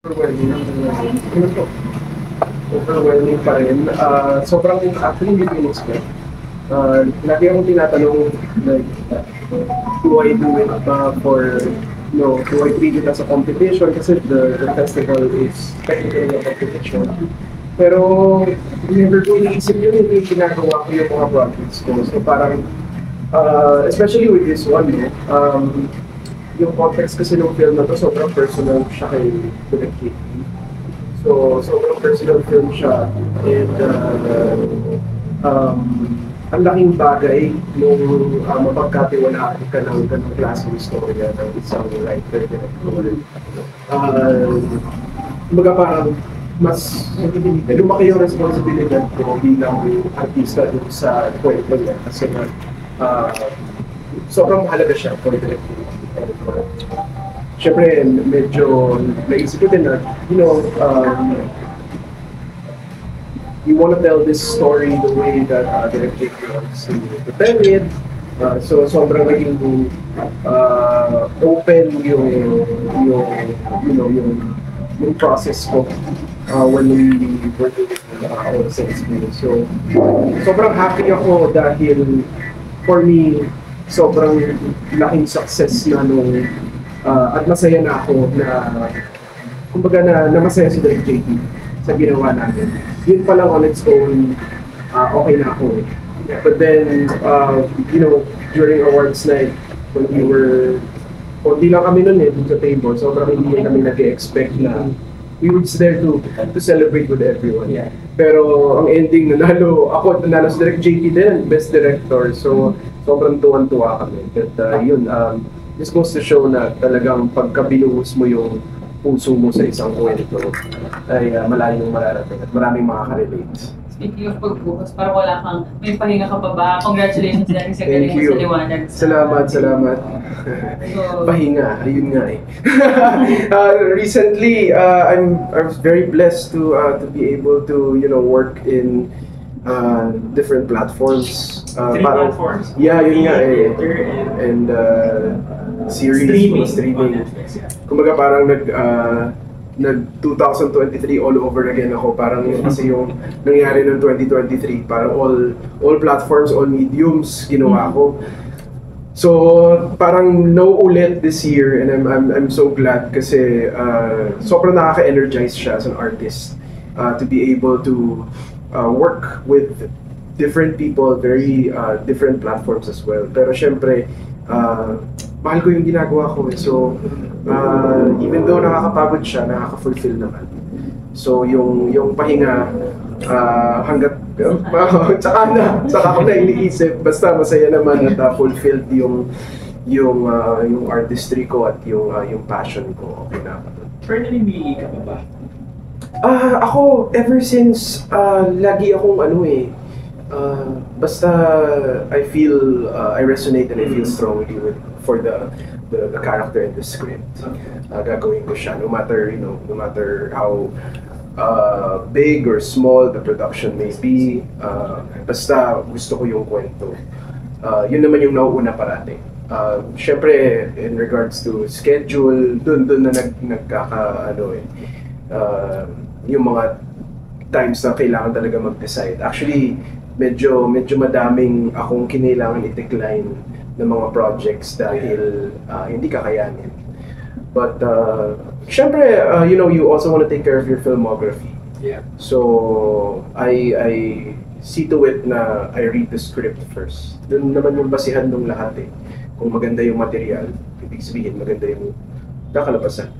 Overwhelming. Ano to? Overwhelming pa rin. Sobrang actually hindi ko in-expect. Lagi akong tinatanong, like, do I do it for, do I treat it as a competition? Kasi the festival is technically a competition. Pero, never ko iniisip yun, hindi ginagawa ko yung mga projects ko. So parang, especially with this one, yung context kasi ng film na to, sobrang personal siya kay Direk JP. So, sobrang personal film siya. And, ang laking bagay nung mapagkatiwalaan ka ng ganong klaseng istorya ng isang writer, director. Kumbaga parang mas lumaki yung responsibilidad ko bilang artista dun sa kwento niya. Kasi sobrang mahalaga siya for director. Siyempre, medyo naisip ko din na, you want to tell this story the way that Direk JP wants to tell it. So, sobrang naging open yung process ko when we were doing all the experience. So, sobrang happy ako dahil for me, sobrang laking success na nung at masaya na ako na kumbaga na masaya si Direk JP sa ginawa namin. Yun pa lang on its own, okay na ako. But then, during awards night, when we were, hindi lang kami nun sa table, sobrang hindi kami nag-expect na we were there to celebrate with everyone. Yeah. Pero ang ending, nanalo si Direk JP din, Best Director. So, sobrang tuwan-tuwa kami. At this goes to show na talagang pagka binuhos mo yung puso mo sa isang kwento ay malayong mararating at maraming makaka-relate. Speaking of pagbuhos, parang wala kang, may pahinga ka pa ba? Congratulations dahil sa galing mo sa liwanag. Salamat. So, pahinga, ayun nga eh. Recently, I was very blessed to be able to work in different platforms. Three platforms? Yeah, yun nga eh. And series, streaming. Kumbaga parang nag 2023 all over again ako. Parang yun kasi yung nangyari ng 2023. Parang all platforms, all mediums ginawa ko. So parang no ulit this year, and I'm so glad kasi sobrang nakaka-energize siya as an artist to be able to work with different people, very different platforms as well. Pero syempre, mahal ko yung ginagawa ko eh. So, even though nakakapagod siya, nakaka-fulfill naman. So, yung pahinga, hanggat, saka ko na iniisip, basta masaya naman at fulfilled yung artistry ko at yung passion ko. Okay na ako. Pero nanimili ka pa ba? Ako, ever since, lagi akong basta I feel, I resonate and I feel strongly for the character in the script. Gagawin ko siya, no matter how big or small the production may be, basta gusto ko yung kwento. Yun naman yung nauuna parati. Syempre, in regards to schedule, dun na yung mga times na kailangan talaga mag-decide. Actually, medyo madaming akong kinailangan i-decline ng mga projects dahil hindi kakayanin. But syempre, you also want to take care of your filmography. Yeah. So I see to it na I read the script first. Doon naman yung basihan ng lahat eh. Kung maganda yung material, ibig sabihin maganda yung kakalabasan.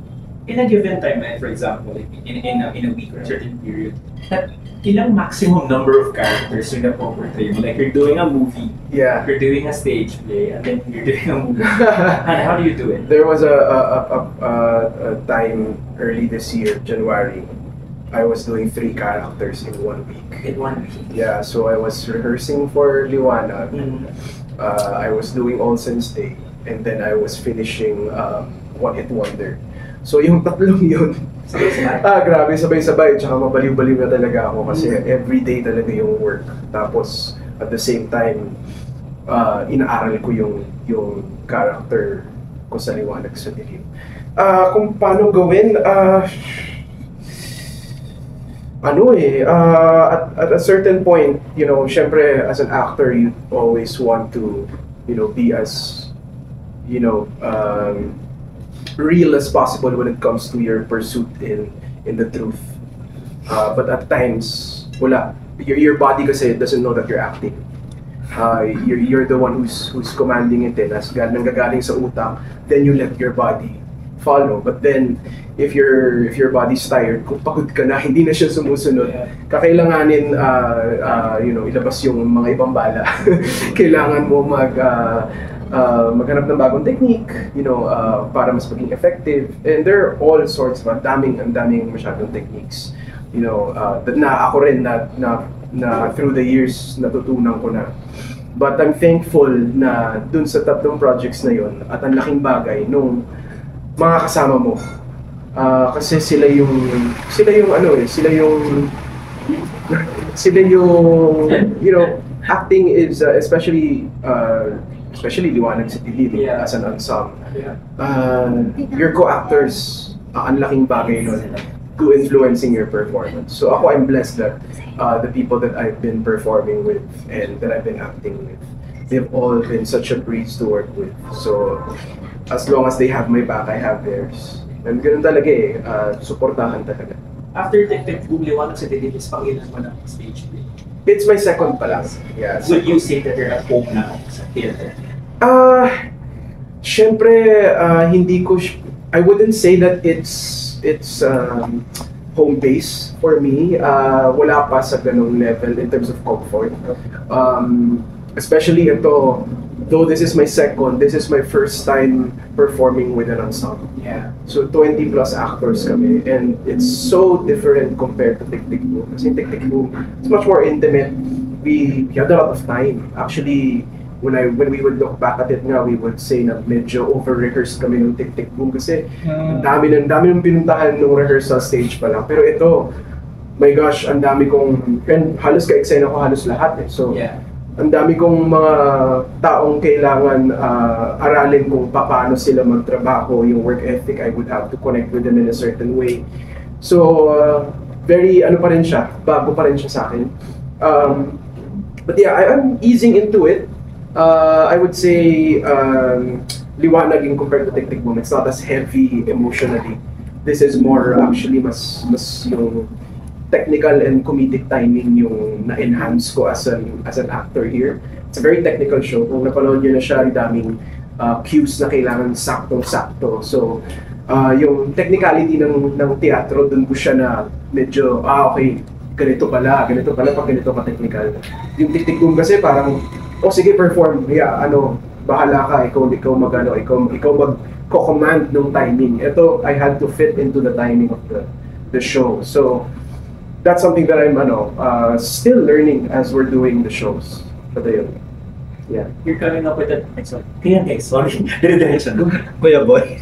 In a given time, for example, in a week or a certain period, ilang maximum number of characters yung napoportray mo? Like you're doing a movie, yeah, you're doing a stage play, and then you're doing a movie. And how do you do it? There was a time early this year, January, I was doing 3 characters in 1 week. In 1 week? Yeah, so I was rehearsing for Liwanag, I was doing Olsen's Day, and then I was finishing One Hit Wonder. So yung tatlong yun, grabe, sabay-sabay, tsaka mabaliw-baliw na talaga ako kasi everyday talaga yung work. Tapos at the same time, inaaral ko yung character ko sa Liwanag sa Dilim. Kung paano gawin, At a certain point, syempre as an actor, you always want to, be as, real as possible when it comes to your pursuit in the truth. But at times, wala. Your body kasi doesn't know that you're acting. You're the one who's commanding it, as nanggagaling sa utak, then you let your body follow. But then if your body's tired, kung pagod ka na, hindi na siya sumusunod, kakailanganin ilabas yung mga ibang bala. Kailangan mo maghanap ng bagong technique, para mas maging effective. And there are all sorts of daming masyadong techniques, na ako rin na through the years natutunan ko na. But I'm thankful na dun sa tatlong projects na yun at ang laking bagay nung mga kasama mo. Kasi sila yung acting is especially Liwanag City Leading as an ensemble. Your co-actors, ang laking bagay nun to influencing your performance. So ako, I'm blessed that the people that I've been performing with and that I've been acting with, they've all been such a breeze to work with. So as long as they have my back, I have theirs. And ganun talaga suportahan talaga. After Tek-Tek Boom, Liwanag City Leading is pangilan mo ng stage play? It's my second pa lang. Yeah, Would you say that you're at home now sa theater? Syempre, I wouldn't say that it's home base for me. Wala pa sa ganung level in terms of comfort. Especially ito, though this is my first time performing with an ensemble. Yeah. So 20 plus actors kami, and it's so different compared to Tek-Tek Boom. Kasi Tek-Tek Boom, it's much more intimate. We had a lot of time. Actually, when we would look back at it nga, we would say na medyo over-rehearsed kami ng Tek-Tek Boom kasi ang dami ng pinuntahan ng rehearsal stage pa lang. Pero ito, my gosh, ang dami kong, and halos ka-eksena ko halos lahat So, ang dami kong mga taong kailangan aralin kung paano sila magtrabaho, yung work ethic. I would have to connect with them in a certain way. So, very, pa rin siya, bago pa rin siya sa akin. But yeah, I'm easing into it. I would say Liwanag in compared to Tek-Tek Boom, it's not as heavy emotionally. This is more actually mas yung technical and comedic timing yung na-enhance ko as an actor here. It's a very technical show. Kung napanood nyo na siya, daming cues na kailangan saktong-sakto. So, yung technicality ng teatro, dun po siya na medyo, okay, ganito pala pag ganito ka-technical. Yung Tek-Tek Boom kasi parang, sige, perform. Bahala ka, ikaw mag-command ng timing. Ito, I had to fit into the timing of the show. So, that's something that I'm still learning as we're doing the shows. But yeah. You're coming up with a... Sorry. Kuya Boy.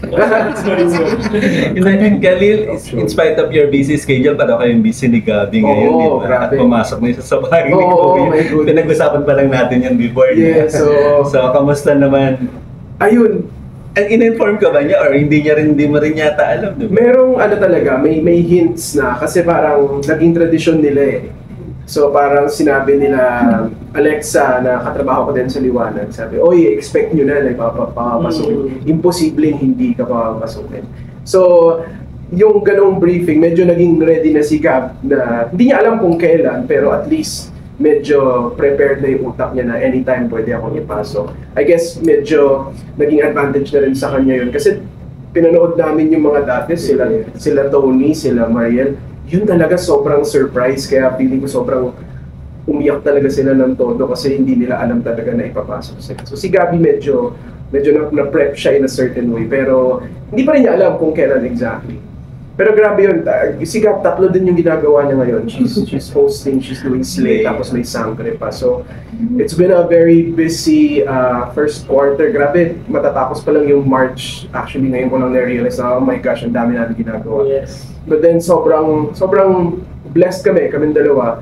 Khalil, in spite of your busy schedule, parang kayong busy ni Gabi ngayon, di ba? At pumasok na isa sa bahay ni Kobe. Pinag-usapan pa lang natin yan before. Yeah, so kamusta naman? Ayun. Ang in-inform ka ba niya or hindi mo rin yata alam? Diba? Merong talaga, may hints na kasi parang naging tradisyon nila So parang sinabi nila, Alexa, na katrabaho ko din sa Liwanag, sabi, expect nyo na papapasukin. Imposibleng hindi ka papapasukin. So, yung ganong briefing, medyo naging ready na si Gab na hindi niya alam kung kailan, pero at least medyo prepared na yung utak niya na anytime pwede akong ipasok. I guess medyo naging advantage na rin sa kanya yun. Kasi pinanood namin yung mga dati, sila Tony, sila Mariel, yun talaga sobrang surprise. Kaya feeling ko sobrang umiyak talaga sila ng todo kasi hindi nila alam talaga na ipapasok sila. So si Gabi medyo na-prep siya in a certain way, pero hindi pa rin niya alam kung kailan exactly. Pero grabe yun, si Gab, tatlo din yung ginagawa niya ngayon. She's hosting, she's doing Slay, tapos may Sangre pa. So, it's been a very busy first quarter. Grabe, matatapos pa lang yung March. Actually, ngayon ko lang na-realize na, oh my gosh, ang dami natin ginagawa. Yes. But then, sobrang blessed kaming dalawa.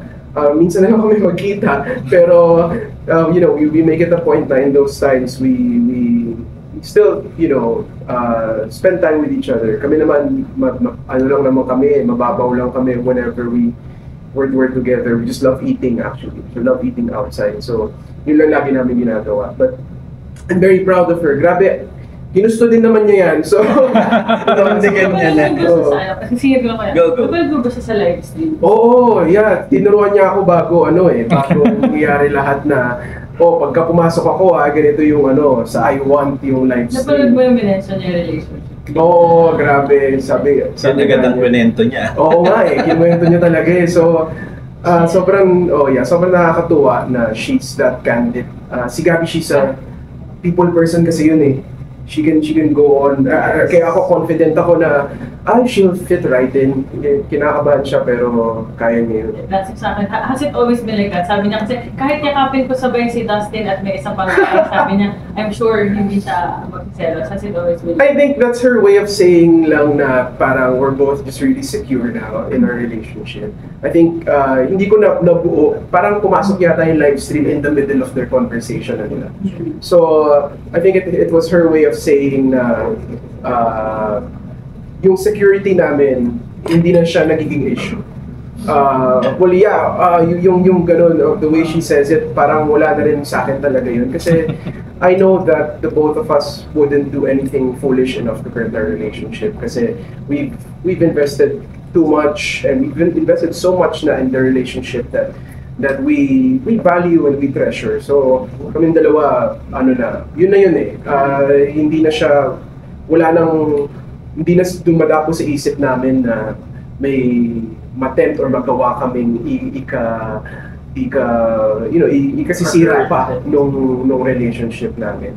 Minsan na lang kami magkita, pero, we make it a point na in those times, we still, spend time with each other. Kami naman, lang naman kami, mababaw lang kami whenever we we're together. We just love eating actually. We love eating outside. So, yun lang lagi namin ginagawa. But, I'm very proud of her. Grabe, ginusto din naman niya yan. So, Tindigan niya na. Sige, go kaya. Go, go. Go ba siya sa live stream? Oo, yeah. Tinuruan niya ako bago nangyari lahat na, pagka pumasok ako, ganito yung sa I want yung live Napanood stream. mo yung minention niya relationship? Oo, grabe. Sabi Agad ang kwento niya. Oo nga kinuwento niya talaga So, sobrang nakakatuwa na she's that candid. Si Gabby, she's a people person kasi yun She can go on. Kaya ako confident ako na she'll fit right in. Kinakabahan siya pero kaya niya yun. That's exactly. Has it always been like that? Sabi niya kasi kahit yakapin ko sabay si Dustin at may isang pangalaman, sabi niya, I'm sure hindi siya magselos. Has it always been like that? I think that's her way of saying lang na parang we're both just really secure now in our relationship. I think hindi ko nabuo. Parang pumasok yata yung live stream in the middle of their conversation na nila. So I think it was her way of saying na yung security namin hindi na siya nagiging issue. Yung ganun, the way she says it, parang wala na rin sa akin talaga yun. Kasi I know that the both of us wouldn't do anything foolish enough to hurt our relationship. Kasi we've invested too much and we've invested so much na in the relationship that we value and we treasure. So, kaming dalawa, yun na yun hindi na siya, hindi na dumadapo sa isip namin na may matempt or magawa kaming ikasisira pa nung relationship namin.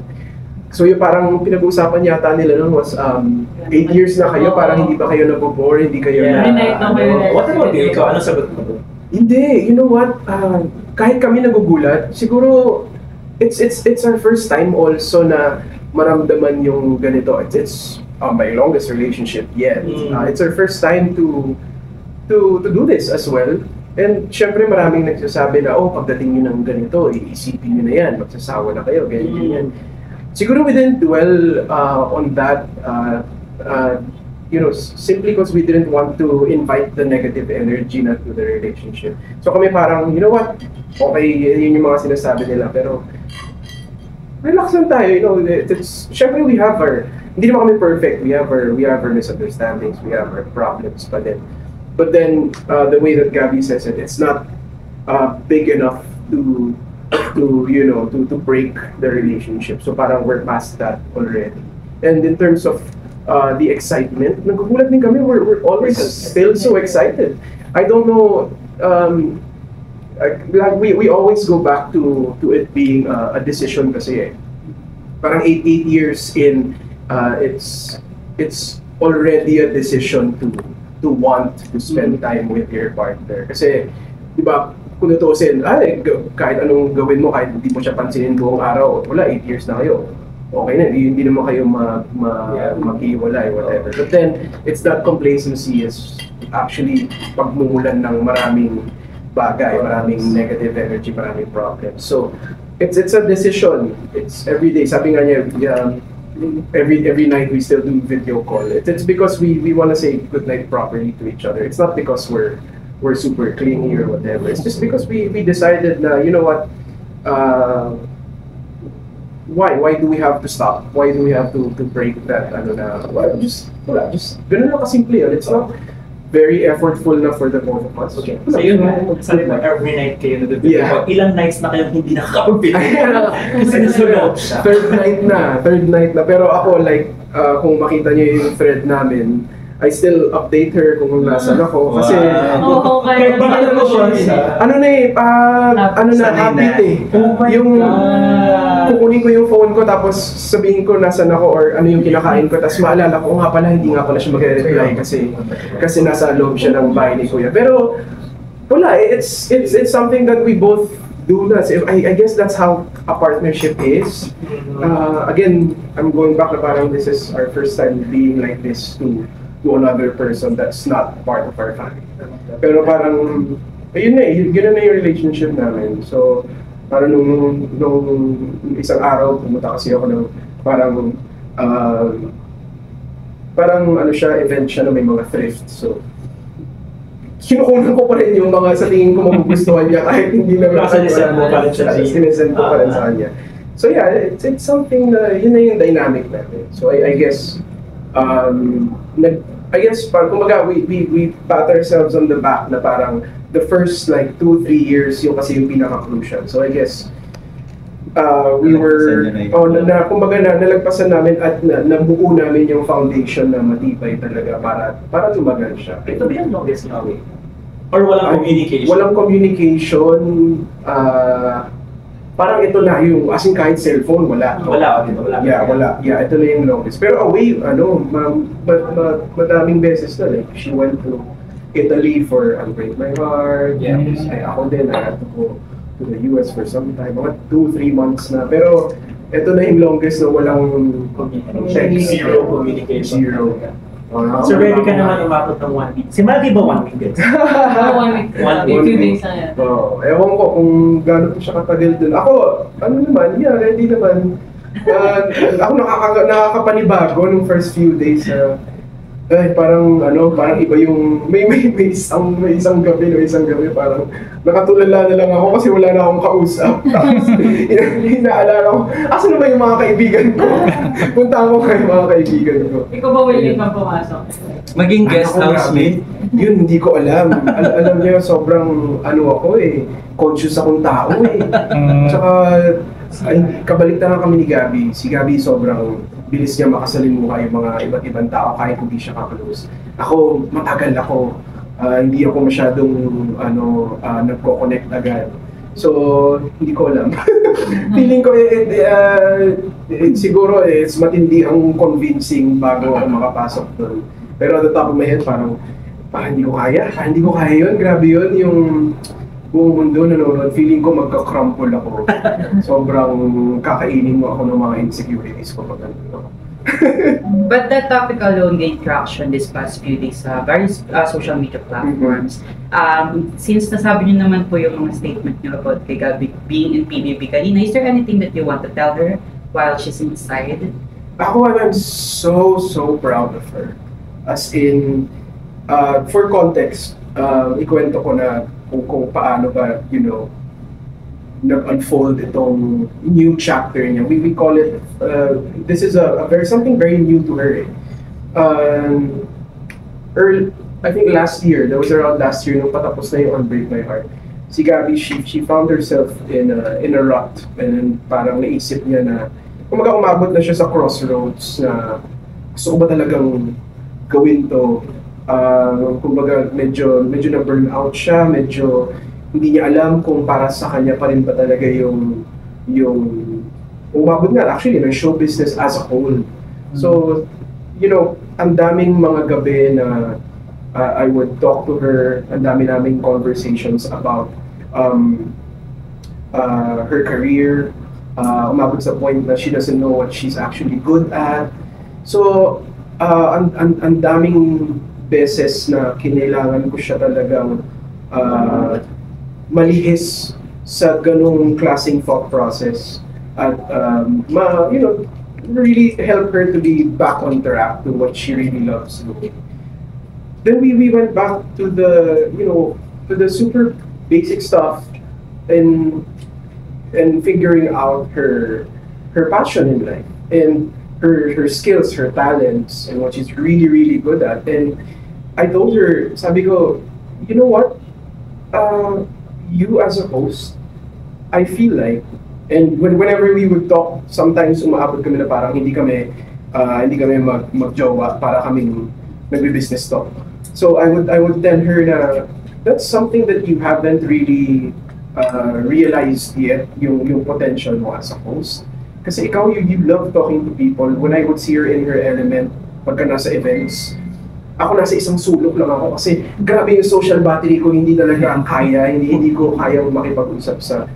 So yung parang pinag-uusapan yata nila nun was 8 years na kayo, parang hindi ba kayo nabobore, hindi kayo What about you? Ikaw, anong sagot mo? Hindi, you know what? Kahit kami nagugulat, siguro it's our first time also na maramdaman yung ganito. It's my longest relationship yet. It's our first time to do this as well. And syempre maraming nagsasabi na, pagdating nyo ng ganito, iisipin nyo na yan, magsasawa na kayo, ganyan. Siguro we didn't dwell on that, simply because we didn't want to invite the negative energy na to the relationship. So kami parang, you know what, okay, yun yung mga sinasabi nila, pero relax lang tayo, syempre we have hindi naman kami perfect, we have our misunderstandings, we have our problems, but then the way that Gabby says it, it's not big enough to break the relationship. So parang we're past that already. And in terms of the excitement, nagugulat din kami, we're always still so excited. I don't know, we always go back to it being a decision kasi parang 8 years in, it's already a decision to want to spend time with your partner. Kasi, di ba, kung tutusin, kahit anong gawin mo, kahit hindi mo siya pansinin buong araw, wala, 8 years na kayo. Okay na, hindi naman kayo maghiwalay, whatever. But then, it's that complacency is actually pagmumulan ng maraming bagay, maraming negative energy, maraming problems. So, it's a decision. It's every day. Sabi nga niya, every night we still do video call. It's because we want to say good night properly to each other. It's not because we're super clingy or whatever. It's just because we decided na, you know what, why do we have to stop? Why do we have to break that? Just ganun lang kasimple yun. It's not very effortful na for the both of us. Okay. So yun, sabi mo, every night kayo na video call. Ilang nights na kayo hindi nakakapag-video? Kasi nasulot siya. Third night na. Pero ako, kung makita niyo yung thread namin, I still update her kung nasaan ako. Kasi, habit yung kukunin ko yung phone ko tapos sabihin ko nasaan ako or ano yung kinakain ko tapos maalala ko nga pala hindi nga pala siya magre-reply kasi nasa loob siya ng bahay ni Kuya. Pero wala, it's something that we both do na. I guess that's how a partnership is. Again, I'm going back na parang this is our first time being like this to another person that's not part of our family. Pero parang, gano'n na yung relationship namin. So, parang nung isang araw, pumunta kasi ako ng parang event siya na may mga thrift. So kinukunan ko pa rin yung mga sa tingin ko magugustuhan niya kahit hindi na Sinesend mo pa rin siya. Sinesend ko pa rin sa kanya. So yeah, it's something na yun na yung dynamic natin. So I guess I guess kumbaga we pat ourselves on the back na parang the first like 2-3 years yung kasi yung pinaka-crucial. So I guess we were kumbaga nalagpasan namin at nabuo namin yung foundation na matibay talaga para tumagal siya. Ito ba yung longest na away? Or walang communication? Walang communication. Parang ito na yung, as in kahit cellphone, wala. Wala. Yeah, wala. Yeah, ito na yung longest. Pero away, madaming beses na. Like, she went to Italy for Unbreak My Heart. Yeah. Ay, ako din, I had to go to the US for some time. Mga 2-3 months na. Pero, ito na yung longest na walang text. Zero communication. Zero. So ready ka naman umabot ng 1 week. Si Maggie ba 1 week din? 1 week. 1 week. Few days na yan. Ewan ko kung gano'n siya katagal dun. Ako, ready naman. Ako nakakapanibago nung first few days. Parang iba yung may isang gabi parang nakatulala na lang ako kasi wala na akong kausap. Tapos inaalala ko, asan na ba yung mga kaibigan ko? Punta ako kay mga kaibigan ko. Ikaw ba willing kang pumasok? Maging guest housemate? Yun, hindi ko alam. Alam niyo, sobrang ako conscious akong tao Tsaka, kabaliktaran kami ni Gabby. Si Gabby sobrang bilis niya makasalimuha yung mga iba't ibang tao kahit hindi siya ka-close. Ako, matagal ako. Hindi ako masyadong nagko-connect agad. So, hindi ko alam. Feeling ko siguro it's matindi ang convincing bago ako makapasok doon. Pero at the top of my head, parang hindi ko kaya yun. Grabe yun, yung buong mundo nanonood, feeling ko magka-crumple ako. Sobrang kakainin mo ako ng mga insecurities ko pag ganito. But that topic alone gained traction this past few days sa various social media platforms. Since nasabi niyo naman po yung mga statement niyo about kay Gabby being in PBB kanina, is there anything that you want to tell her while she's inside? Ako, I'm so proud of her. As in, for context, ikwento ko na kung paano ba, nag-unfold itong new chapter niya. We call it, this is something very new to her. I think last year, that was around last year, nung patapos na yung Unbreak My Heart, si Gabby, she found herself in a rut. And then parang naisip niya na, kumaga umabot na siya sa crossroads na gusto ko ba talagang gawin to. Kumbaga medyo na-burn out siya, medyo hindi niya alam kung para sa kanya pa rin ba talaga yung umabot nga actually ng show business as a whole. So, ang daming mga gabi na I would talk to her, ang dami naming conversations about her career, umabot sa point na she doesn't know what she's actually good at. So, ang daming beses na kinailangan ko siya talagang malihis sa ganung klaseng thought process at really help her to be back on track to what she really loves doing. Then we went back to the super basic stuff and figuring out her passion in life and her skills, her talents, and what she's really good at. And I told her, sabi ko, you know what? You as a host, I feel like, and whenever we would talk, sometimes umaabot kami na parang hindi kami mag-jowa para kaming nagbe-business talk. So I would tell her na that's something that you haven't really realized yet, yung potential mo as a host. Kasi ikaw, you love talking to people. When I would see her in her element, pagka nasa events, ako nasa isang sulok lang ako kasi grabe yung social battery ko, hindi talaga ang kaya, hindi ko kaya makipag-usap sa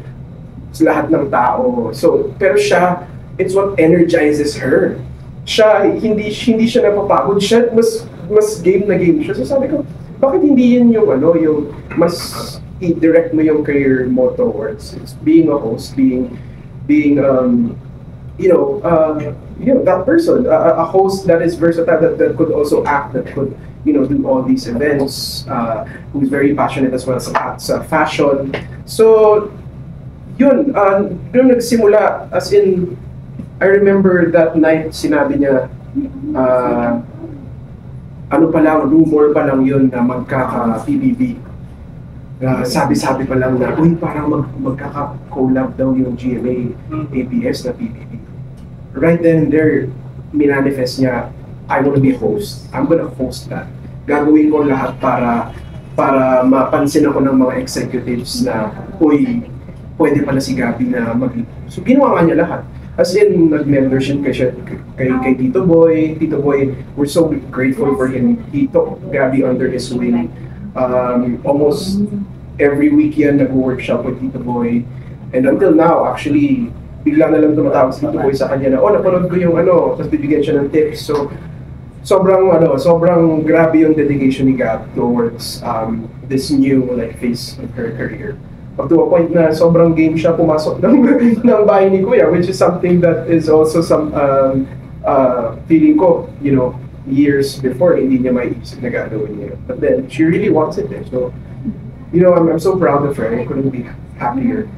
lahat ng tao. So, pero siya, it's what energizes her. Siya, hindi siya napapagod, siya mas game na game siya. So sabi ko, bakit hindi yun yung mas i-direct mo yung career mo towards? It's being a host, being that person, a host that is versatile, that could also act, that could, do all these events, who's very passionate as well sa fashion. So, yun, doon nagsimula, as in, I remember that night, sinabi niya, ano pa lang, rumor pa lang yun na magkaka-PBB. Sabi-sabi pa lang na, uy, parang magkaka-collab daw yung GMA, ABS na PBB. Right then and there, minanifest niya, I want to be a host. I'm gonna host that. Gagawin ko lahat para mapansin ako ng mga executives na, uy, pwede pala si Gabby na So ginawa nga niya lahat. As in, nag-membership kay Tito Boy. Tito Boy, we're so grateful for him. He took Gabby under his wing. Almost every week yan nag-workshop with Tito Boy. And until now, actually, bigla na lang tumatawag si Tito Boy sa kanya na, napanood ko yung tapos bibigyan siya ng tips. So, sobrang grabe yung dedication ni Gab towards this new phase of her career. Up to a point na sobrang game siya pumasok ng bahay ni Kuya, which is something that is also some feeling ko, years before hindi niya maiisip na gagawin niya. But then she really wants it. So, I'm so proud of her. I couldn't be happier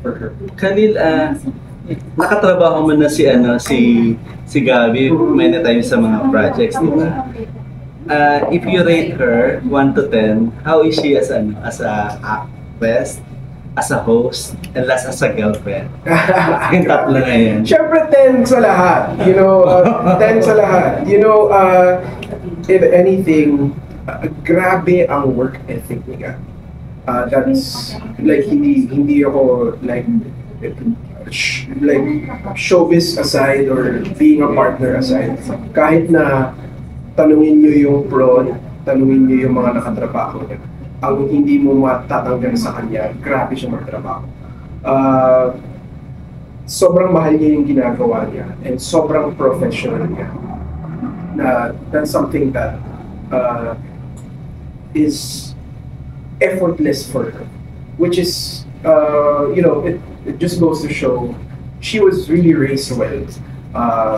for her. Khalil, nakatrabaho mo na si Gabby many times sa mga projects, di ba? If you rate her 1 to 10, how is she as a actress, as a host, and last as a girlfriend? Yung tatlo na yan. Siyempre 10 sa lahat. 10 sa lahat. If anything, grabe ang work ethic niya. That's hindi ako showbiz aside or being a partner aside. Kahit na tanungin nyo yung pro, tanungin nyo yung mga nakatrabaho niya. Ang hindi mo matatanggal sa kanya, grabe siya magtrabaho. Sobrang mahal niya yung ginagawa niya and sobrang professional niya. That's something that is effortless for her, which is, it just goes to show she was really raised well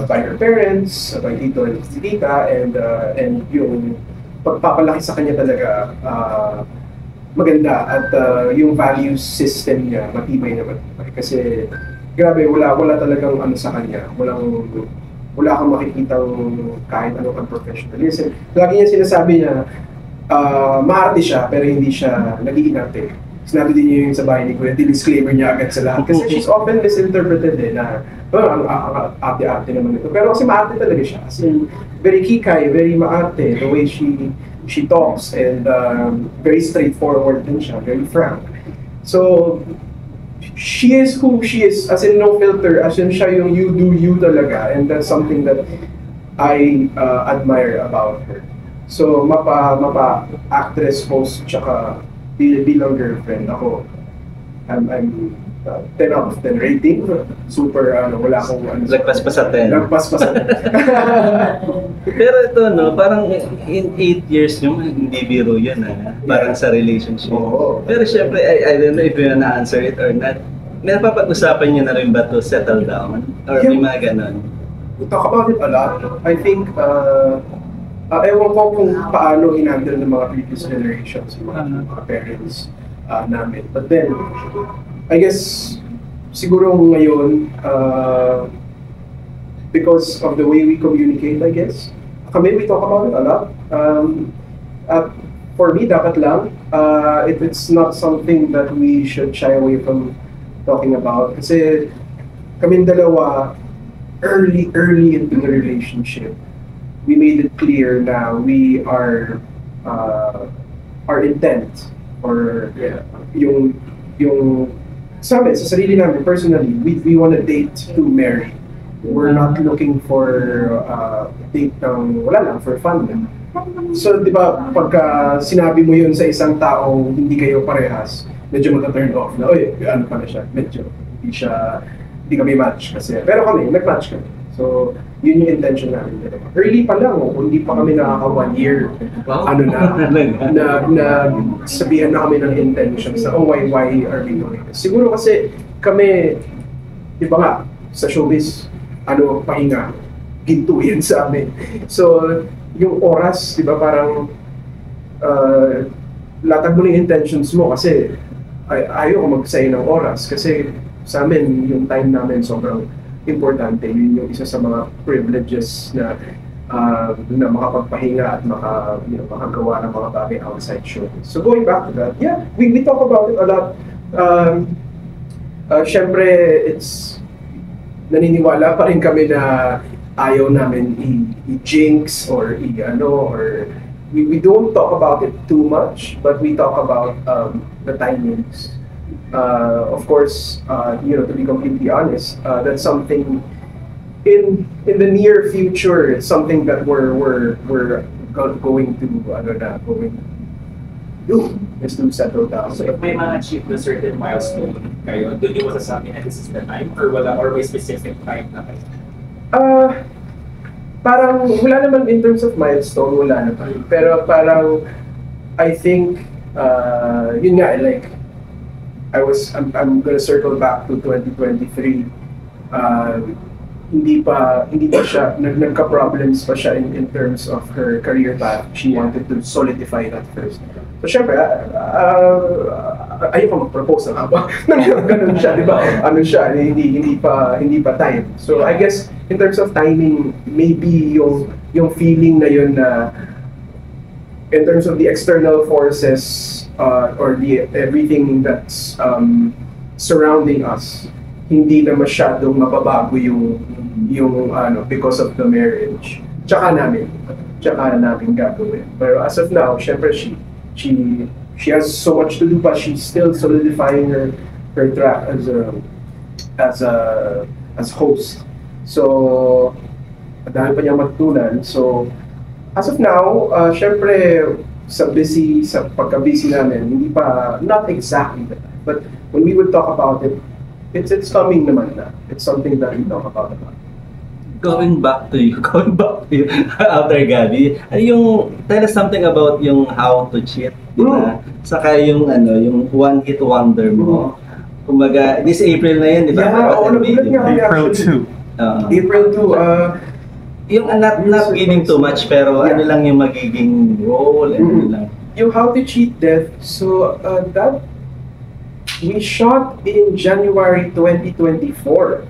by her parents, by Tito and Tita, and yung pagpapalaki sa kanya talaga maganda at yung value system niya matibay na matibay. Kasi grabe, wala talagang sa kanya. Wala kang makikitang kahit anong unprofessionalism. Lagi niya sinasabi niya, maarte siya pero hindi siya nag-iinarte. Sinabi din niya yung sa bahay ni Kuya, disclaimer niya agad sa lahat. Kasi she's often misinterpreted na, ang arte-arte naman ito. Pero kasi maarte talaga siya. As in, very kikay, very maarte, the way she talks, and very straightforward din siya, very frank. So, she is who she is, as in no filter, as in siya yung you do you talaga, and that's something that I admire about her. So, mapa actress, host, tsaka bilang girlfriend ako, I'm 10 out of 10 rating. Super, wala akong lagpas pa sa 10. Lagpas pa sa 10. Pero ito, parang in 8 years nyo, hindi biro yan, parang sa relationship. Oo. Pero syempre, I don't know if you wanna answer it or not. May napapag-usapan nyo na rin ba to settle down? Or may mga ganon? We talk about it a lot. I think, ewan ko kung paano hinandle ng mga previous generations, yung mga parents namin. But then, I guess, siguro ngayon, because of the way we communicate, I guess, kami, we talk about it a lot. For me, dapat lang, it's not something that we should shy away from talking about. Kasi kaming dalawa, early into the relationship, we made it clear na we are our intent or yung sabi sa sarili namin personally, we want to date to marry. We're not looking for date ng wala lang, for fun lang. So di ba pagka sinabi mo yun sa isang taong hindi kayo parehas, medyo magka-turn off na, oy, ano pala siya, medyo hindi kami match kasi, pero kami nag-match kami. So, yun yung intention namin. Early pa lang, hindi pa kami nakaka 1 year. Sabihan na kami ng intentions na, why are we doing this? Siguro kasi kami, di ba nga, sa showbiz, ano, pahinga, ginto yan sa amin. So, yung oras, di ba, parang latag mo ng intentions mo kasi ayaw ko mag-say ng oras kasi sa amin, yung time namin sobrang importante. Yun yung isa sa mga privileges na makapagpahinga at makagawa ng mga bagay outside show. So going back to that, yeah, we talk about it a lot. Syempre, naniniwala pa rin kami na ayaw namin i-jinx or we don't talk about it too much, but we talk about the timings. Of course, to be completely honest, that's something in the near future. It's something that we're going to do is to settle down. So if may ma-achieve na certain milestone kayo, doon yung masasabi na this is the time or may specific time na kayo? Parang wala naman in terms of milestone, wala naman. Pero parang I think yun nga, like I'm gonna circle back to 2023. Hindi pa siya nagka-problems pa siya in terms of her career path. She wanted to solidify that first. So syempre, ayoko mag-propose na ba? Ganun siya, di ba? Ano siya, hindi pa time. So I guess in terms of timing, maybe yung feeling na yun na in terms of the external forces or everything that's surrounding us, hindi na masyadong mababago yung because of the marriage. Tsaka namin gagawin. Pero as of now, syempre she has so much to do, but she's still solidifying her track as host. So dahil pa niya matutunan. So as of now, syempre sa pagka-busy namin, hindi pa, not exactly that, but when we would talk about it, it's coming naman na. It's something that we talk about. Going back to you after Gabby, tell us something about yung how to cheat, di ba? Saka yung one hit wonder mo. Kumbaga, this April na yun, di ba? Yeah, April 2. April 2. Yung not giving too much, pero ano lang yung magiging role, ano lang. Yung How to Cheat Death, so that we shot in January 2024.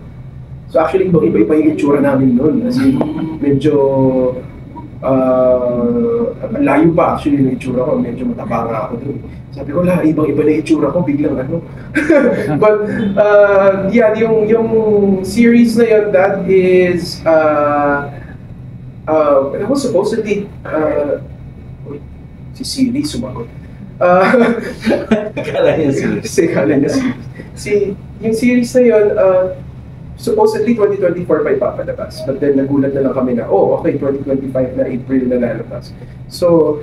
So actually, iba-iba yung itsura namin noon. Kasi medyo layo pa actually yung itsura ko. Medyo mataba nga ako doon. Sabi ko, ibang-iba na itsura ko, biglang ano. But yeah, yung series na yun, that is it was supposedly si Siri sumagot. Kala niya series. Yung series na yun, supposedly 2024 pa ipapalabas. But then nagulat na lang kami na, okay, 2025 na April na lalabas. So,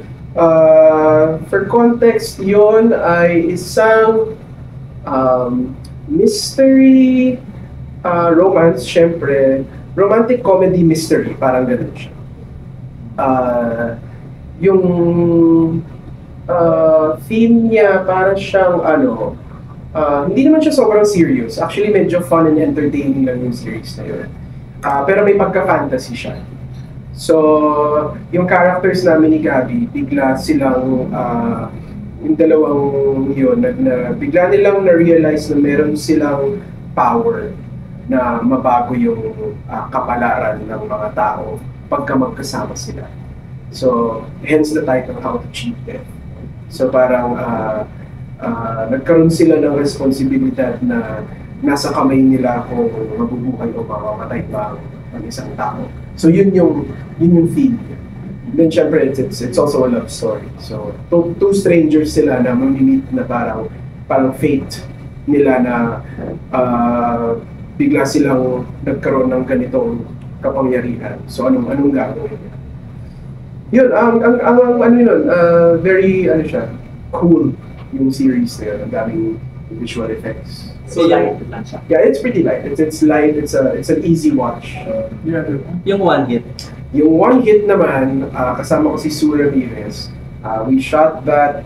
for context, yun ay isang mystery, romance, syempre, romantic comedy mystery, parang ganun siya. Yung theme niya para siyang hindi naman siya sobrang serious. Actually, medyo fun and entertaining lang yung series na yun. Pero may pagka-fantasy siya. So, yung characters namin ni Gabby, bigla silang, yung dalawang yun, bigla nilang na-realize na meron silang power na mabago yung kapalaran ng mga tao pagka magkasama sila. So, hence the title, How to Cheat Death. So, parang nagkaroon sila ng responsibilidad na nasa kamay nila kung mabubuhay o mamamatay pa ang isang tao. So yun yung feel. Then syempre it's also a love story. So two strangers sila na mamimit na parang fate nila na bigla silang nagkaroon ng ganitong kapangyarihan. So anong gagawin nila? Yun, very cool yung series na yun, ang daming visual effects. So light lang siya. Yeah, it's pretty light. It's light. It's an easy watch. Yung one hit. Yung one hit naman, kasama ko si Sue Ramirez. We shot that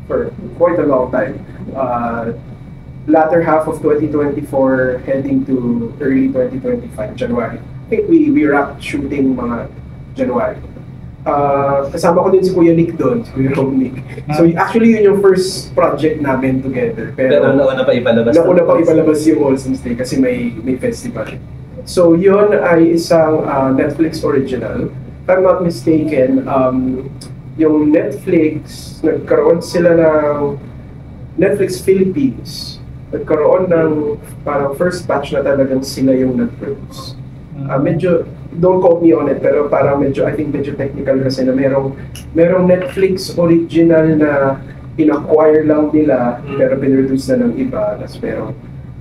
for quite a long time. latter half of 2024 heading to early 2025, January. I think we wrapped shooting mga January. Kasama ko din si Kuya Nick doon, si Kuya Rob Nick. So actually yun yung first project namin together. Pero nauna pa ipalabas. Nauna pa ipalabas yung Olsen's Day kasi may festival. So yun ay isang Netflix original. If I'm not mistaken, yung Netflix, nagkaroon sila ng Netflix Philippines. Nagkaroon ng parang first batch na talagang sila yung nag-produce. Medyo, don't quote me on it, pero parang medyo, I think medyo technical kasi na merong Netflix original na in-acquire lang nila, pero pinroduce na ng iba. Tapos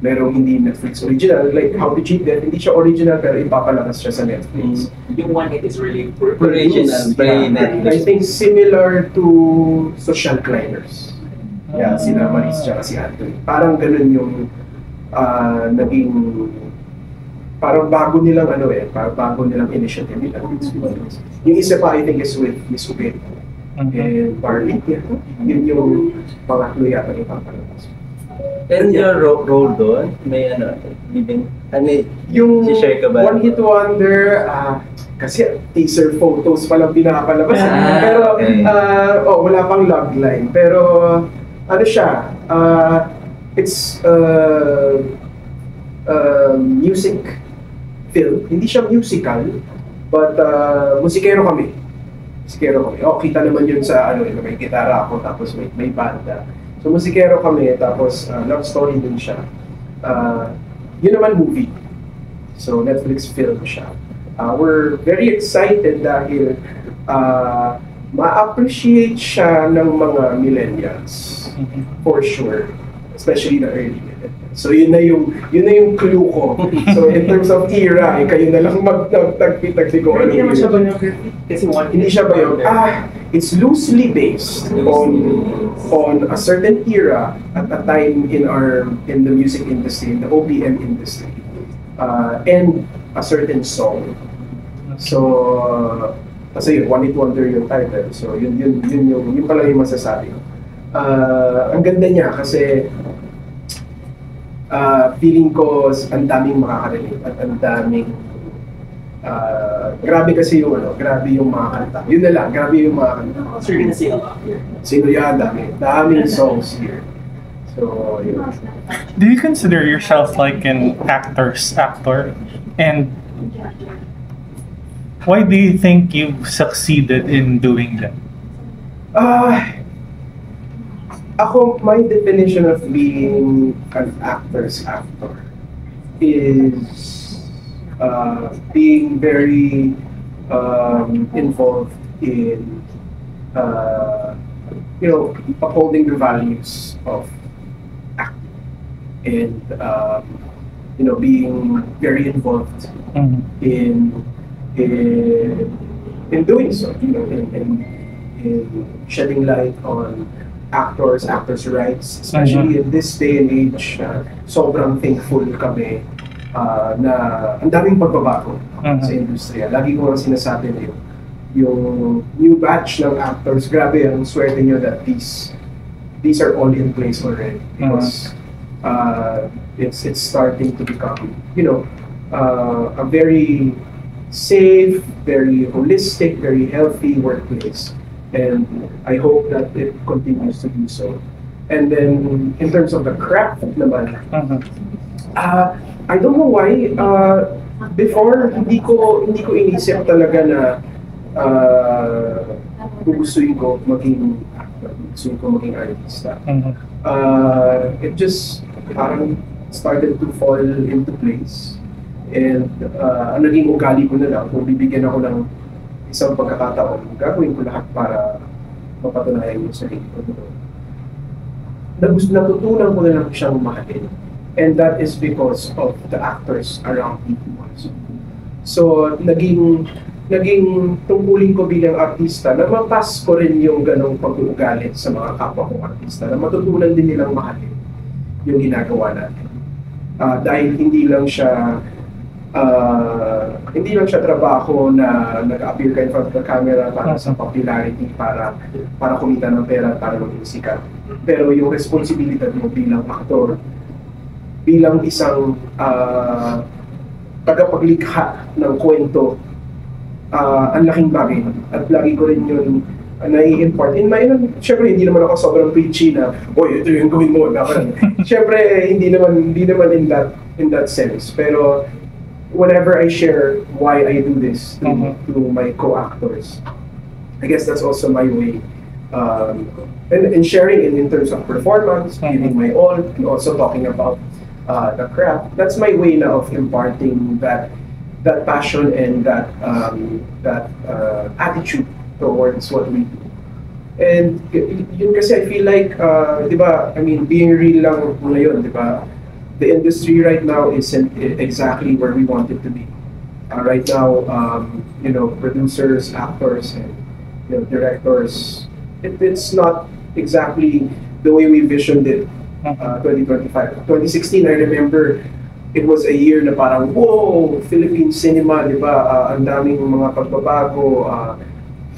merong hindi Netflix original, like How to Cheat Death, hindi siya original pero ipapalakas siya sa Netflix. Yung one hit is really Original, by Netflix. I think similar to Social Climbers. Yeah, sila Maris tsaka si Anthony. Parang ganun yung naging parang bago nilang parang bago nilang initiative nila. Yung isa pa I think is with Miss Ubed and Barley. Yeah. Yun yung pangatlo yata yung papalabas. And your role doon, may yung share ka ba? One Hit Wonder, kasi teaser photos pa lang pinapalabas. Pero okay. Wala pang logline. Pero ano siya, it's music film. Hindi siya musical, but musikero kami. Kita naman yun sa may gitara ako tapos may banda. So musikero kami tapos love story din siya. Yun naman movie. So Netflix film siya. We're very excited dahil ma-appreciate siya ng mga millennials for sure, especially the early millennials. So yun na yung clue ko. So in terms of era, kayo na lang magtagpitag siguro. Hindi naman siya biography. Kasi hindi siya biography. It's loosely based on a certain era at a time in the music industry, in the OPM industry, and a certain song. So kasi yun, One Hit Wonder yung title. So yun pala yung masasabi ko. Ang ganda niya kasi feeling ko ang daming makaka-relate at ang daming grabe kasi grabe yung mga kanta. Yun na lang, grabe yung mga kanta. So you're gonna sing a lot here. Sino yan, daming songs here. So, yun. Do you consider yourself like an actor? And why do you think you've succeeded in doing that? My definition of being an actor's actor is being very involved in upholding the values of acting and being very involved in doing so, in shedding light on actors' rights, especially in this day and age. Sobrang thankful kami na ang daming pagbabago sa industriya. Lagi ko ang sinasabi niyo, yung new batch ng actors, grabe ang swerte niyo that these are all in place already because it's starting to become, a very safe, very holistic, very healthy workplace. And I hope that it continues to do so. And then, in terms of the craft naman, I don't know why, before, hindi ko inisip talaga na gustuin ko maging artista. It just parang started to fall into place. And ang naging ugali ko na lang, kung bibigyan ako ng isang pagkakataon, gagawin ko lahat para mapatunayan yung sarili ko. Natutunan ko na lang siyang mahalin. And that is because of the actors around me also. So, naging tungkulin ko bilang artista na mapas ko rin yung ganong pag-uugali sa mga kapwa kong artista, na matutunan din nilang mahalin yung ginagawa natin. Dahil hindi lang siya trabaho na nag-appear ka in front of the camera para sa popularity, para kumita ng pera, para maging sikat. Pero yung responsibilidad mo bilang aktor bilang isang tagapaglikha ng kwento, ang laking bagay. At lagi ko rin yun nai-import. Siyempre, hindi naman ako sobrang preachy na, ito yung gawin mo. Siyempre, hindi naman in that sense. Pero, whenever I share why I do this to my co-actors, I guess that's also my way. And sharing in terms of performance, giving my all, and also talking about the craft. That's my way now of imparting that passion and that attitude towards what we do. And yun kasi I feel like, di ba, I mean, being real lang ngayon, di ba, the industry right now isn't exactly where we want it to be. Right now, producers, actors, and directors, it's not exactly the way we visioned it 2025. 2016, I remember, it was a year na parang, whoa, Philippine cinema, di ba? Ang daming mga pagbabago,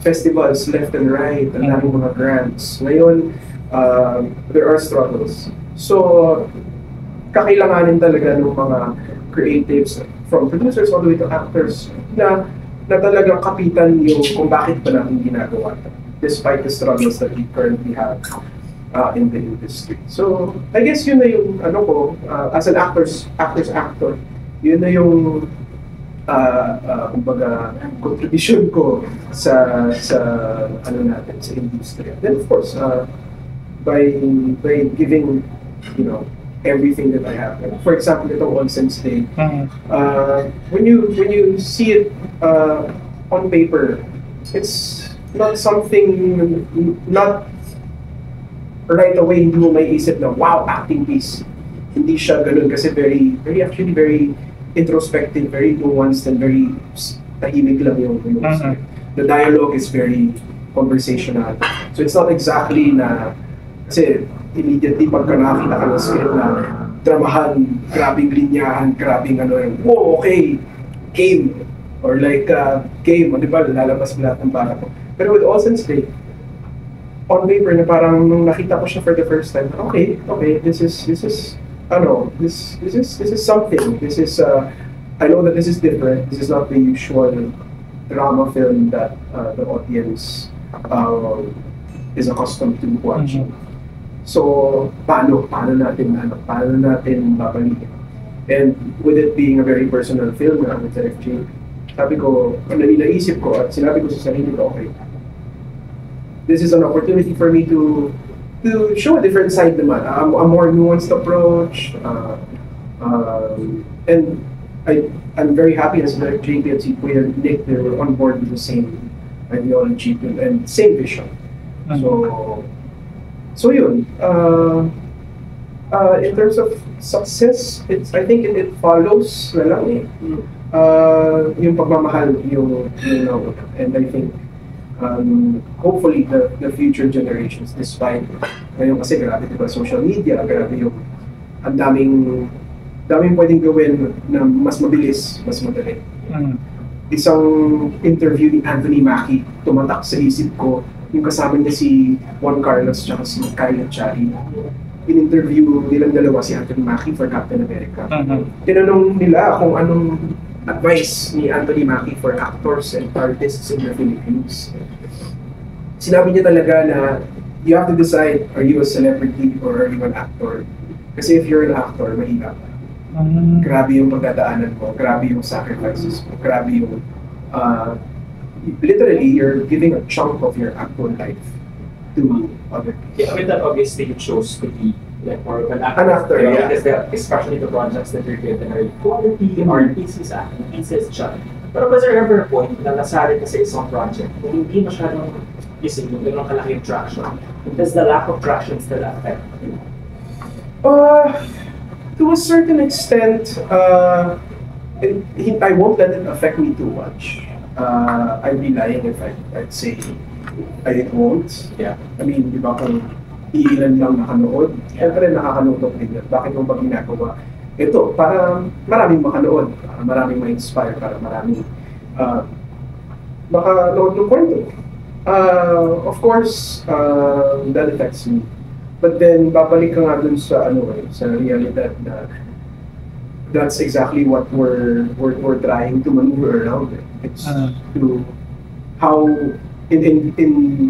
festivals left and right, ang daming mga grants. Ngayon, there are struggles. So, kakailanganin talaga ng mga creatives, from producers all the way to actors, na talagang kapitan yung kung bakit pa natin ginagawa ito, despite the struggles that we currently have in the industry. So, I guess yun na yung, as an actor, yun na yung, kumbaga, contribution ko sa natin, sa industry. Then, of course, by giving, everything that I have. For example, itong All Saints Day, when you see it on paper, it's not something, not right away hindi mo may isip na, wow, acting piece. Hindi siya ganun kasi very introspective, very nuanced, and very tahimik lang yung script. The dialogue is very conversational. So it's not exactly na, kasi immediately pagka nakakita ka ng script na dramahan, grabing linyahan, grabing whoa, okay, game. Or like, game, di ba, lalabas mo lahat ng bala ko. Pero with All Saints Day, on paper na parang nung nakita ko siya for the first time, okay, this is something. This is I know that this is different. This is not the usual drama film that the audience is accustomed to watching. So paano natin babalikin? And with it being a very personal film na with FJ, sabi ko, naisip ko at sinabi ko sa sarili ko, okay, this is an opportunity for me to show a different side naman, a more nuanced approach, and I'm very happy as the JP and si Kuya Nick, they were on board with the same ideology and same vision. So yun, in terms of success, I think it follows na lang yung pagmamahal yung and I think hopefully the future generations, despite ngayon kasi grabe diba social media, grabe yung ang daming pwedeng gawin na mas mabilis, mas madali. Isang interview ni Anthony Mackie tumatak sa isip ko, yung kasama niya si Juan Carlos at si Kyle Chari. In-interview nilang dalawa si Anthony Mackie for Captain America. Tinanong nila kung anong advice ni Anthony Mackie for actors and artists in the Philippines. Sinabi niya talaga na you have to decide, are you a celebrity or are you an actor? Kasi if you're an actor, mahirap. Grabe yung pagdadaanan mo, grabe yung sacrifices mo, grabe yung literally you're giving a chunk of your actual life to other people. Yeah, with that obviously you chose to be like more of an actor. Yeah. Because especially the projects that you're given are quality, art pieces, acting pieces, siya. Pero was there ever a point na nasari ka sa isang project kung hindi masyadong isip mo, ganun kalaki yung traction? Does the lack of traction still affect you? To a certain extent, I won't let it affect me too much. I'd be lying if I'd say I won't. Yeah. I mean, di ba kung iilan lang nakanood, syempre nakakanood din yan. Bakit mo ba ginagawa? Ito, para maraming makanood, para maraming ma-inspire, para maraming makanood ng kwento. Of course, that affects me. But then, babalik ka nga dun sa, sa realidad na that's exactly what we're trying to maneuver around. It's to how in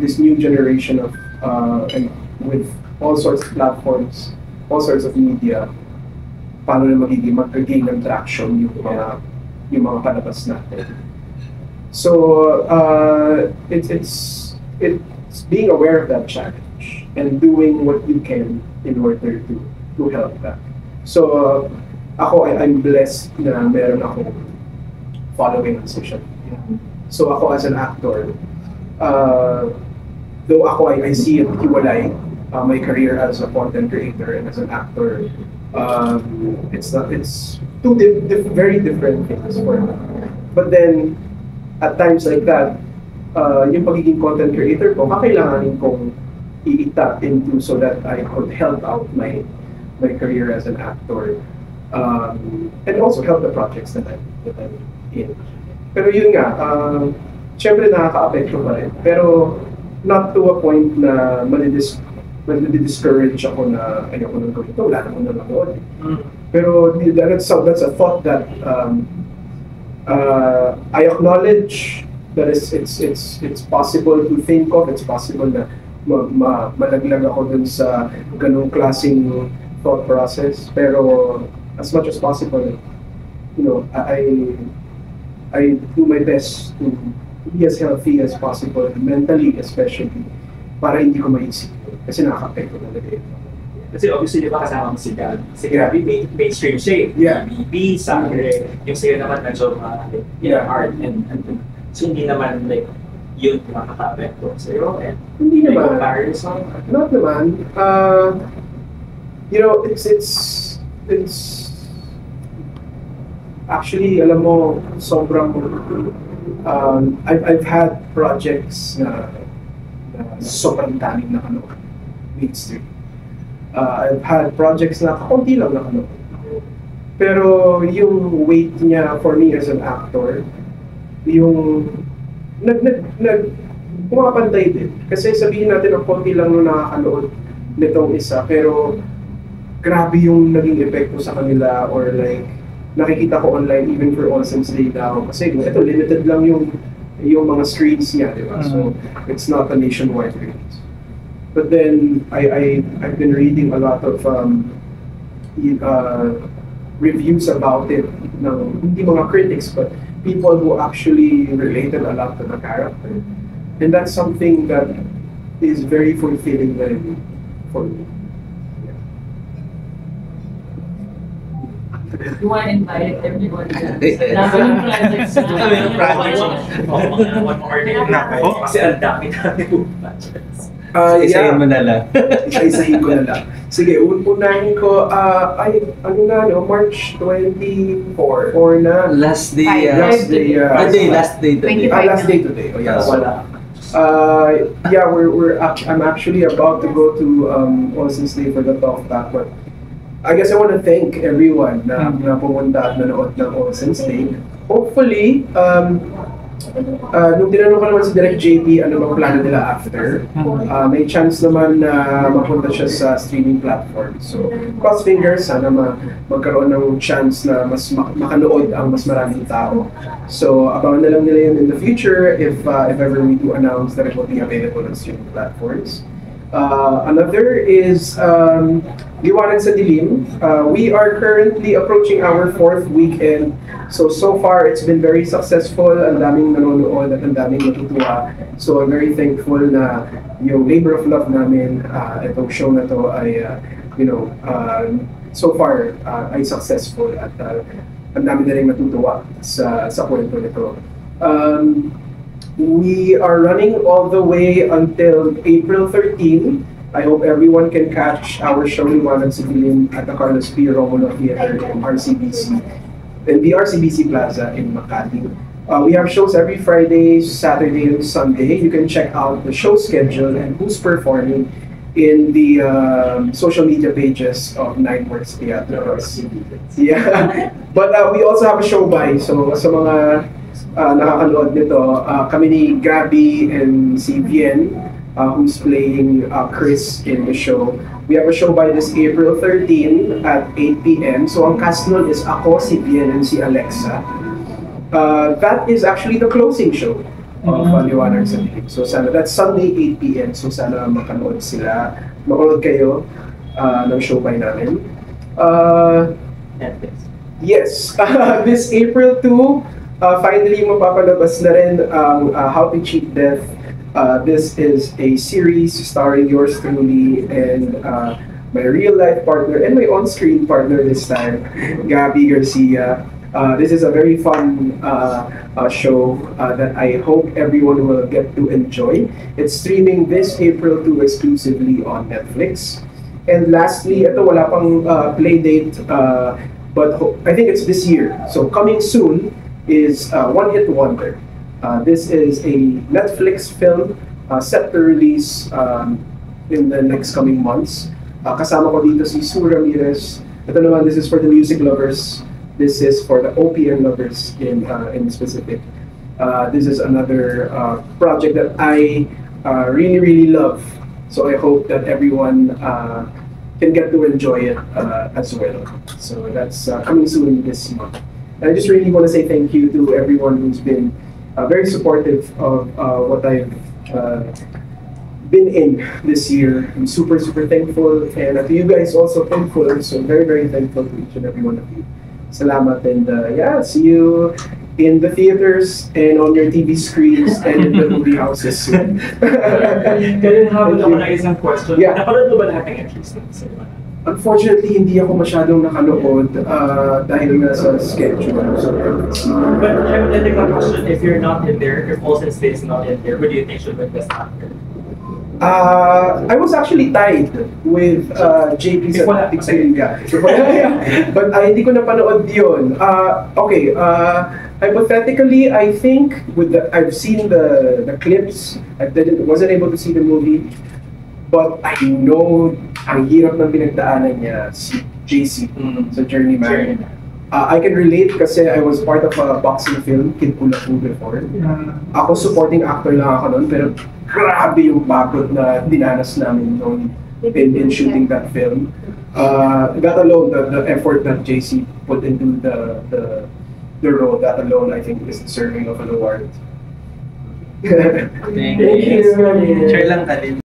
this new generation of and with all sorts of platforms, all sorts of media, paano na mag-gain ng traction yung mga palabas natin. So it's being aware of that challenge and doing what you can in order to help that. So I'm blessed na meron akong following on social media. So ako as an actor, though I see it hiwalay, my career as a content creator and as an actor, it's two very different things for me. But then at times like that, yung pagiging content creator ko, kakailanganin kong i-tap into so that I could help out my career as an actor, and also help the projects that I'm in. Pero yun nga, syempre nakaka-apekto pa rin. Pero not to a point na discourage ako na ayoko nang gawin ito, wala namang nanonood. Pero that's a thought that I acknowledge that it's possible to think of, it's possible na malaglag ako dun sa ganung klaseng thought process. Pero as much as possible, you know, I do my best to be as healthy as possible, mentally especially, para hindi ko maisip. Kasi nakaka-apekto talaga yun. Kasi obviously, di ba kasama mo si Gabby? Si Gabby, mainstream siya eh. Yeah. BB, Sangre, yung sa'yo naman medyo art and so hindi naman like yun makaka-apekto sa'yo and Hindi may naman. comparison. Not naman. You know, it's actually, alam mo, sobrang I've had projects na sobrang daming nakanood. Mainstream. I've had projects na kakunti lang nakanood. Pero yung weight niya for me as an actor, yung pumapantay din. Kasi sabihin natin ang konti lang nung nakakanood nitong isa, pero grabe yung naging epekto sa kanila, or like nakikita ko online even for All Saints Day now. Kasi ito, limited lang yung mga screens niya, di ba? So it's not a nationwide release. But then I've been reading a lot of reviews about it ng hindi mga critics but people who actually related a lot to the character. And that's something that is very fulfilling for me. You want to invite everyone to projects Kami ng projects. One more day. Nako. Kasi ang dami-dami yung budgets. Isa-isayin mo na lang. Isa-isahin ko na lang. Sige, unahin ko, March 24 na. Last day, Last day, last day today. 25. Last day today. Oh, yeah. Wala. Yeah, I'm actually about to go to All Saints Day for the talk back, but I guess I want to thank everyone na pumunta at nanood ng All Saints Day. Hopefully, nung tinanong ko naman si Direk JP ano bang plano nila after, may chance naman na mapunta siya sa streaming platform. So, cross fingers, sana magkaroon ng chance na mas makanood ang mas maraming tao. So, abangan na lang nila yun in the future if ever we do announce that it will be available on streaming platforms. Another is Liwanag sa Dilim. We are currently approaching our 4th weekend. So far, it's been very successful. Ang daming nanonood at ang daming natutuwa. So I'm very thankful na yung labor of love namin, itong show na to ay, so far, ay successful at ang dami na rin natutuwa sa kwento nito. We are running all the way until April 13. I hope everyone can catch our show Liwanag sa Dilim at the Carlos P. Romulo Theater in RCBC, in the RCBC Plaza in Makati. We have shows every Friday, Saturday, and Sunday. You can check out the show schedule and who's performing in the social media pages of Nine Works Theaters. Yeah, but we also have a show by. So sa mga nakakanood nito, kami ni Gabby and si Vien, who's playing Chris in the show. We have a show by this April 13 at 8 p.m. So ang cast nun is ako, si Bien, and si Alexa. That is actually the closing show of Liwanag sa Dilim. So sana, that's Sunday 8 p.m. So sana makanood kayo ng show by namin. Netflix. Yes, this April 2, finally mapapalabas na rin ang How to Cheat Death. This is a series starring yours truly and my real-life partner and my on-screen partner this time, Gabby Garcia. This is a very fun show that I hope everyone will get to enjoy. It's streaming this April 2 exclusively on Netflix. And lastly, ito wala pang play date, but I think it's this year. So coming soon is One Hit Wonder. This is a Netflix film set to release in the next coming months. Kasama ko dito si Sue Ramirez. Ito naman, this is for the music lovers. This is for the OPM lovers in specific. This is another project that I really, really love. So I hope that everyone can get to enjoy it as well. So that's coming soon this month. And I just really want to say thank you to everyone who's been very supportive of what I've been in this year. I'm super, super thankful. And to you guys also thankful. So very, very thankful to each and every one of you. Salamat, and yeah, see you in the theaters and on your TV screens and in the movie houses soon. Kaya habang ako na isang question, Yeah. napanood mo ba lahat ng entries ng cinema? Unfortunately, hindi ako masyadong nakanood dahil nga sa schedule. So, But hypothetical question, if you're not in there, if Olsen stays not in there, who do you think should win Best Actor? I was actually tied with JP sa Wala. Big Screen. Yeah. But hindi ko napanood yun. Okay, hypothetically, I think I've seen the clips. Wasn't able to see the movie. But I know ang hirap ng pinagdaanan niya si JC sa Journeyman. I can relate kasi I was part of a boxing film, Kid Pula Po before. Ako supporting actor lang ako noon, pero grabe yung pagod na dinanas namin noon in shooting that film. That alone, the effort that JC put into the role, that alone I think is deserving of an award. Thank you. Share lang ka din.